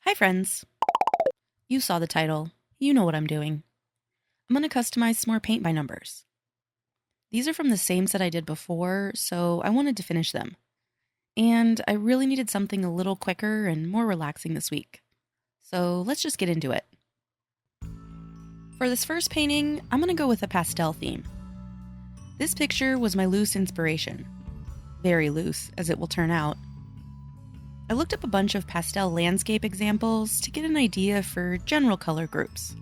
Hi friends! You saw the title. You know what I'm doing. I'm going to customize some more paint by numbers. These are from the same set I did before, so I wanted to finish them. And I really needed something a little quicker and more relaxing this week. So let's just get into it. For this first painting, I'm going to go with a pastel theme. This picture was my loose inspiration. Very loose, as it will turn out. I looked up a bunch of pastel landscape examples to get an idea for general color groups.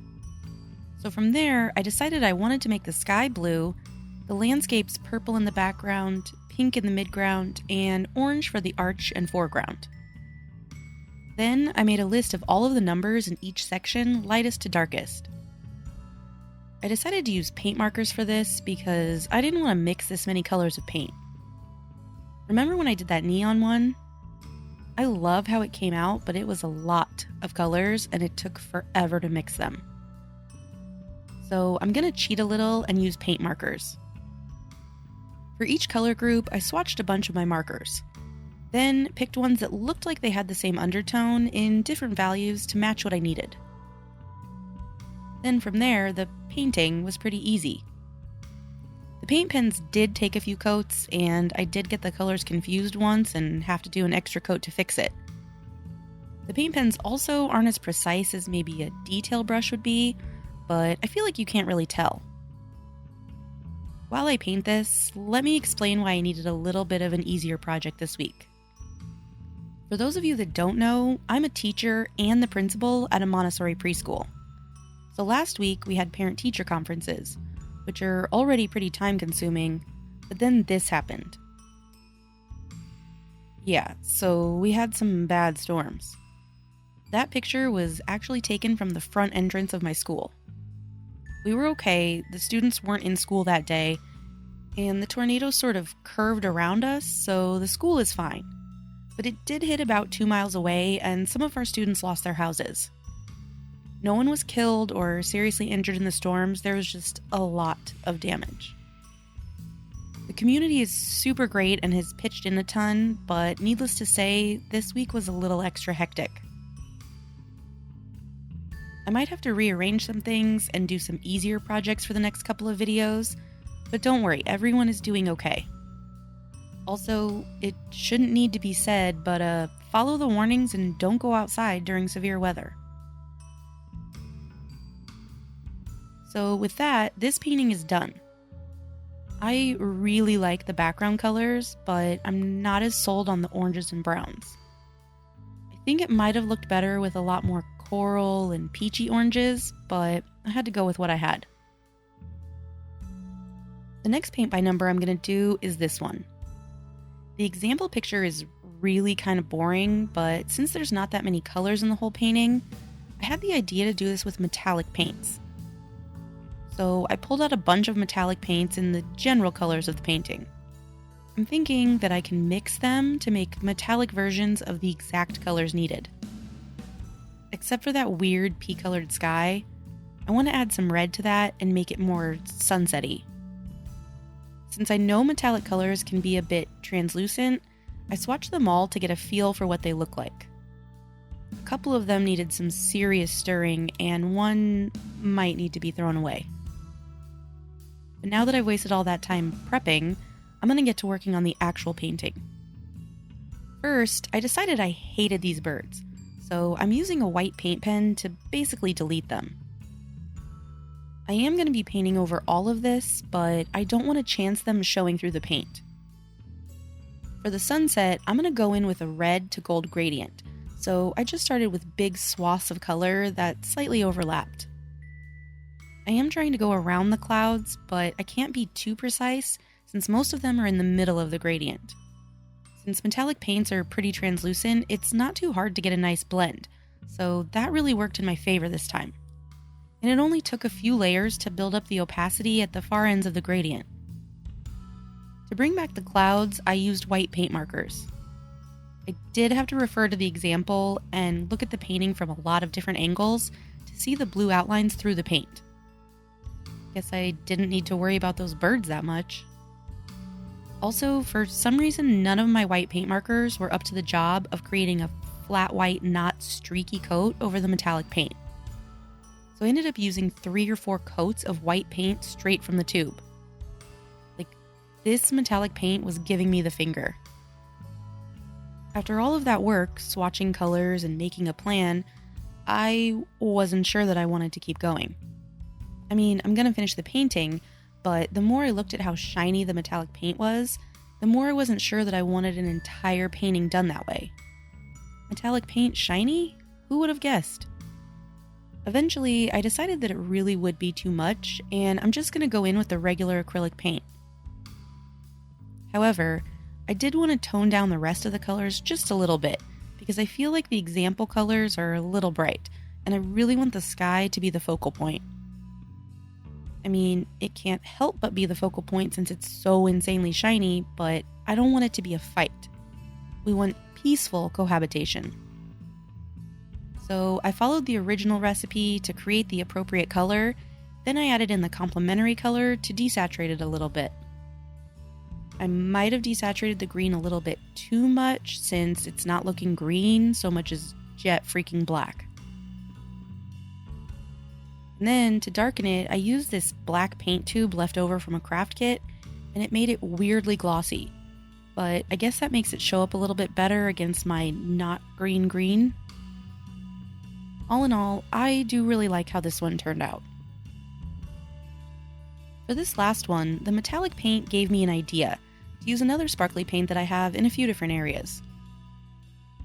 So from there, I decided I wanted to make the sky blue, the landscapes purple in the background, pink in the midground, and orange for the arch and foreground. Then I made a list of all of the numbers in each section, lightest to darkest. I decided to use paint markers for this because I didn't want to mix this many colors of paint. Remember when I did that neon one? I love how it came out, but it was a lot of colors and it took forever to mix them. So I'm going to cheat a little and use paint markers. For each color group, I swatched a bunch of my markers. Then picked ones that looked like they had the same undertone in different values to match what I needed. Then from there, the painting was pretty easy. The paint pens did take a few coats, and I did get the colors confused once and have to do an extra coat to fix it. The paint pens also aren't as precise as maybe a detail brush would be, but I feel like you can't really tell. While I paint this, let me explain why I needed a little bit of an easier project this week. For those of you that don't know, I'm a teacher and the principal at a Montessori preschool. So last week we had parent-teacher conferences, which are already pretty time-consuming, but then this happened. Yeah, so we had some bad storms. That picture was actually taken from the front entrance of my school. We were okay, the students weren't in school that day, and the tornado sort of curved around us, so the school is fine. But it did hit about 2 miles away, and some of our students lost their houses. No one was killed or seriously injured in the storms, there was just a lot of damage. The community is super great and has pitched in a ton, but needless to say, this week was a little extra hectic. I might have to rearrange some things and do some easier projects for the next couple of videos, but don't worry, everyone is doing okay. Also, it shouldn't need to be said, but follow the warnings and don't go outside during severe weather. So with that, this painting is done. I really like the background colors, but I'm not as sold on the oranges and browns. I think it might have looked better with a lot more coral and peachy oranges, but I had to go with what I had. The next paint by number I'm going to do is this one. The example picture is really kind of boring, but since there's not that many colors in the whole painting, I had the idea to do this with metallic paints. So I pulled out a bunch of metallic paints in the general colors of the painting. I'm thinking that I can mix them to make metallic versions of the exact colors needed. Except for that weird pea-colored sky, I want to add some red to that and make it more sunsetty. Since I know metallic colors can be a bit translucent, I swatched them all to get a feel for what they look like. A couple of them needed some serious stirring, and one might need to be thrown away. But now that I've wasted all that time prepping, I'm going to get to working on the actual painting. First, I decided I hated these birds, so I'm using a white paint pen to basically delete them. I am going to be painting over all of this, but I don't want to chance them showing through the paint. For the sunset, I'm going to go in with a red to gold gradient, so I just started with big swaths of color that slightly overlapped. I am trying to go around the clouds, but I can't be too precise since most of them are in the middle of the gradient. Since metallic paints are pretty translucent, it's not too hard to get a nice blend, so that really worked in my favor this time. And it only took a few layers to build up the opacity at the far ends of the gradient. To bring back the clouds, I used white paint markers. I did have to refer to the example and look at the painting from a lot of different angles to see the blue outlines through the paint. Guess I didn't need to worry about those birds that much. Also, for some reason, none of my white paint markers were up to the job of creating a flat white, not streaky coat over the metallic paint. So I ended up using 3 or 4 coats of white paint straight from the tube. Like, this metallic paint was giving me the finger. After all of that work, swatching colors and making a plan, I wasn't sure that I wanted to keep going. I mean, I'm going to finish the painting, but the more I looked at how shiny the metallic paint was, the more I wasn't sure that I wanted an entire painting done that way. Metallic paint shiny? Who would have guessed? Eventually, I decided that it really would be too much, and I'm just going to go in with the regular acrylic paint. However, I did want to tone down the rest of the colors just a little bit, because I feel like the example colors are a little bright, and I really want the sky to be the focal point. I mean, it can't help but be the focal point since it's so insanely shiny, but I don't want it to be a fight. We want peaceful cohabitation. So I followed the original recipe to create the appropriate color, then I added in the complementary color to desaturate it a little bit. I might have desaturated the green a little bit too much since it's not looking green so much as jet freaking black. And then to darken it, I used this black paint tube left over from a craft kit, and it made it weirdly glossy. But I guess that makes it show up a little bit better against my not green. All in all, I do really like how this one turned out. For this last one, the metallic paint gave me an idea to use another sparkly paint that I have in a few different areas.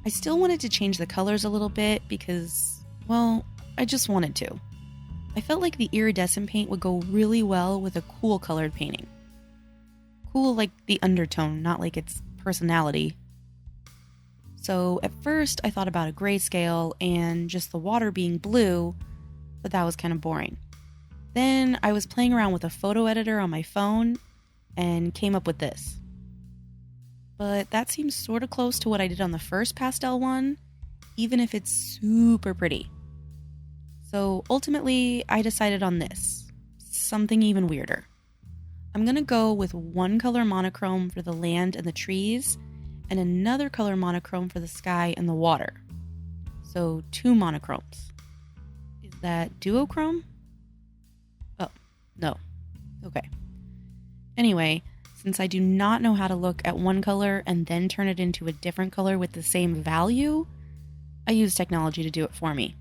I still wanted to change the colors a little bit because, well, I just wanted to. I felt like the iridescent paint would go really well with a cool colored painting. Cool like the undertone, not like its personality. So at first I thought about a grayscale and just the water being blue, but that was kind of boring. Then I was playing around with a photo editor on my phone and came up with this. But that seems sort of close to what I did on the first pastel one, even if it's super pretty. So ultimately, I decided on this, something even weirder. I'm going to go with one color monochrome for the land and the trees, and another color monochrome for the sky and the water. So 2 monochromes. Is that duochrome? Oh, no. Okay. Anyway, since I do not know how to look at one color and then turn it into a different color with the same value, I use technology to do it for me.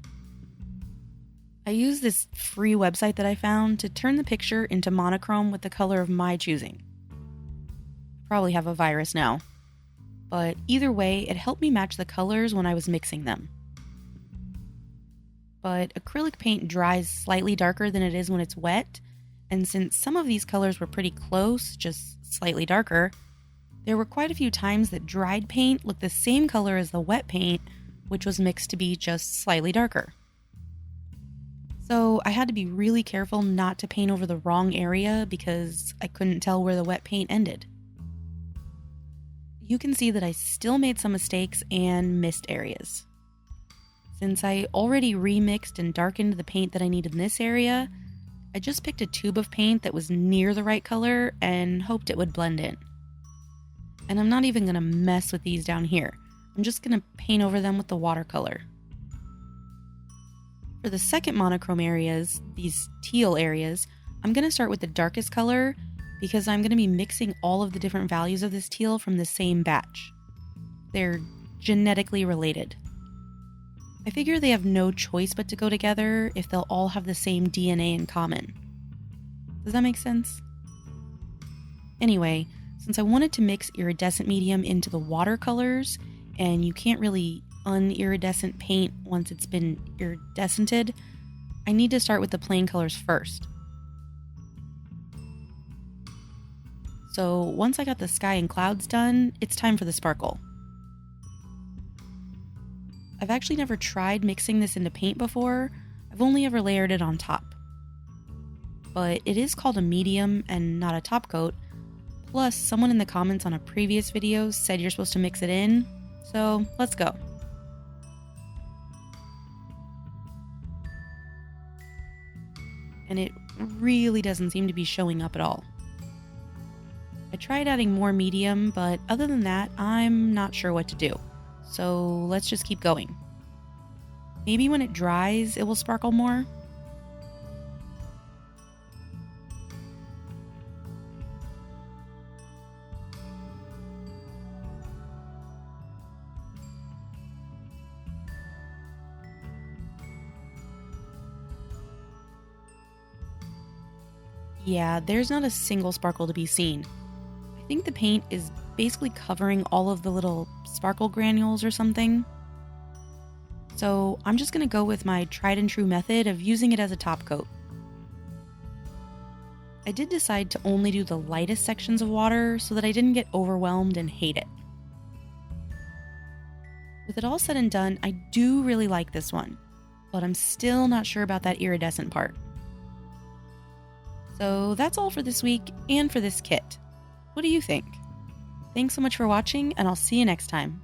I used this free website that I found to turn the picture into monochrome with the color of my choosing. I probably have a virus now. But either way, it helped me match the colors when I was mixing them. But acrylic paint dries slightly darker than it is when it's wet, and since some of these colors were pretty close, just slightly darker, there were quite a few times that dried paint looked the same color as the wet paint, which was mixed to be just slightly darker. So I had to be really careful not to paint over the wrong area because I couldn't tell where the wet paint ended. You can see that I still made some mistakes and missed areas. Since I already remixed and darkened the paint that I needed in this area, I just picked a tube of paint that was near the right color and hoped it would blend in. And I'm not even going to mess with these down here. I'm just going to paint over them with the watercolor. For the second monochrome areas, these teal areas, I'm going to start with the darkest color because I'm going to be mixing all of the different values of this teal from the same batch. They're genetically related. I figure they have no choice but to go together if they'll all have the same DNA in common. Does that make sense? Anyway, since I wanted to mix iridescent medium into the watercolors, and you can't really uniridescent paint once it's been iridescented, I need to start with the plain colors first. So once I got the sky and clouds done, it's time for the sparkle. I've actually never tried mixing this into paint before. I've only ever layered it on top. But it is called a medium and not a top coat. Plus, someone in the comments on a previous video said you're supposed to mix it in. So let's go. And it really doesn't seem to be showing up at all. I tried adding more medium, but other than that, I'm not sure what to do. so let's just keep going. Maybe when it dries, it will sparkle more. Yeah, there's not a single sparkle to be seen. I think the paint is basically covering all of the little sparkle granules or something. So I'm just going to go with my tried and true method of using it as a top coat. I did decide to only do the lightest sections of water so that I didn't get overwhelmed and hate it. With it all said and done, I do really like this one, but I'm still not sure about that iridescent part. So that's all for this week and for this kit. What do you think? Thanks so much for watching, and I'll see you next time.